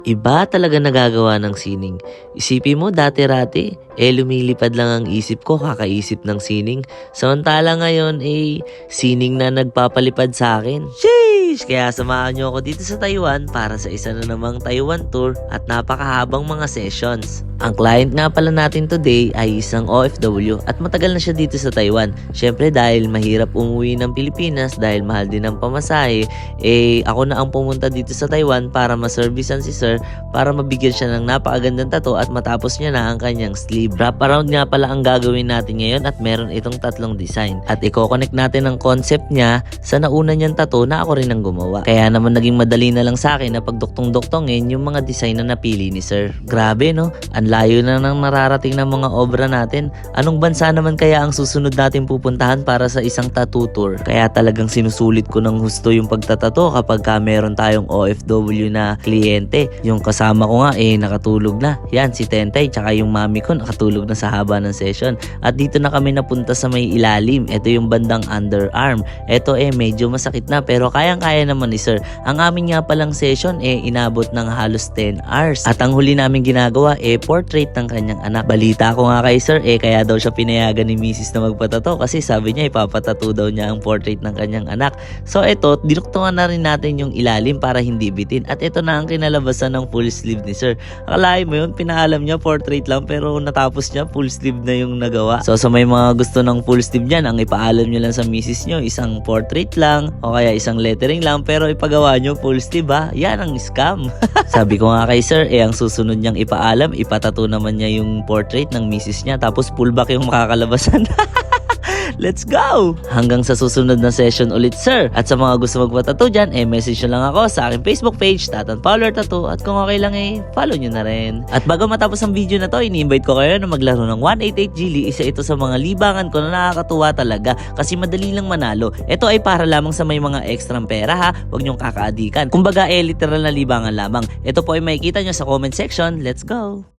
Iba talaga nagagawa ng sining. Isipin mo dati-rati, lumilipad lang ang isip ko kakaisip ng sining. Samantala ngayon, sining na nagpapalipad sa akin. Sheesh! Kaya samahan nyo ako dito sa Taiwan para sa isa na namang Taiwan tour at napakahabang mga sessions. Ang client nga pala natin today ay isang OFW at matagal na siya dito sa Taiwan. Syempre dahil mahirap umuwi ng Pilipinas dahil mahal din ang pamasahe, ako na ang pumunta dito sa Taiwan para maservisan si sir para mabigyan siya ng napakagandang tattoo at matapos niya na ang kanyang sleeve. Wrap around nga pala ang gagawin natin ngayon at meron itong tatlong design. At i-connect natin ang concept niya sa nauna niyang tattoo na ako rin ang gumawa. Kaya naman naging madali na lang sa akin na pagduktong-duktongin yung mga design na napili ni sir. Grabe no? Ang layo na nang nararating ng mga obra natin. Anong bansa naman kaya ang susunod natin pupuntahan para sa isang tattoo tour? Kaya talagang sinusulit ko ng husto yung pagtatato kapag meron tayong OFW na kliyente. Yung kasama ko nga nakatulog na. Yan si Tentay tsaka yung mami ko nakatulog na sa haba ng session. At dito na kami napunta sa may ilalim. Ito yung bandang underarm. Ito medyo masakit na pero kayang-kaya naman ni sir. Ang amin nga palang session inabot ng halos 10 hours. At ang huli namin ginagawa portrait ng kanyang anak. Balita ko nga kay sir kaya daw siya pinayagan ni Mrs. na magpatato kasi sabi niya ipapatato daw niya ang portrait ng kanyang anak. So ito, dinuktungan na rin natin yung ilalim para hindi bitin. At ito na ang kinalabasan ng full sleeve ni sir. Akalain mo yun, pinaalam niya portrait lang pero natapos niya full sleeve na yung nagawa. So sa may mga gusto ng full sleeve niyan, ang ipaalam niyo lang sa Mrs. niyo isang portrait lang o kaya isang lettering lang pero ipagawa niyo full sleeve yan ang scam. Sabi ko nga kay sir ang susunod niyang ipaalam, ipatato naman niya yung portrait ng Mrs. niya tapos pullback yung makakalabasan. Let's go! Hanggang sa susunod na session ulit, sir. At sa mga gusto magpatato dyan, message nyo lang ako sa aking Facebook page, Tatan Fowler Tattoo. At kung okay lang follow nyo na rin. At bago matapos ang video na to, ini-invite ko kayo na maglaro ng 188 Gili. Isa ito sa mga libangan ko na nakakatuwa talaga kasi madali lang manalo. Ito ay para lamang sa may mga ekstrang pera Huwag nyong kakaadikan. Kumbaga literal na libangan lamang. Ito po ay makikita nyo sa comment section. Let's go!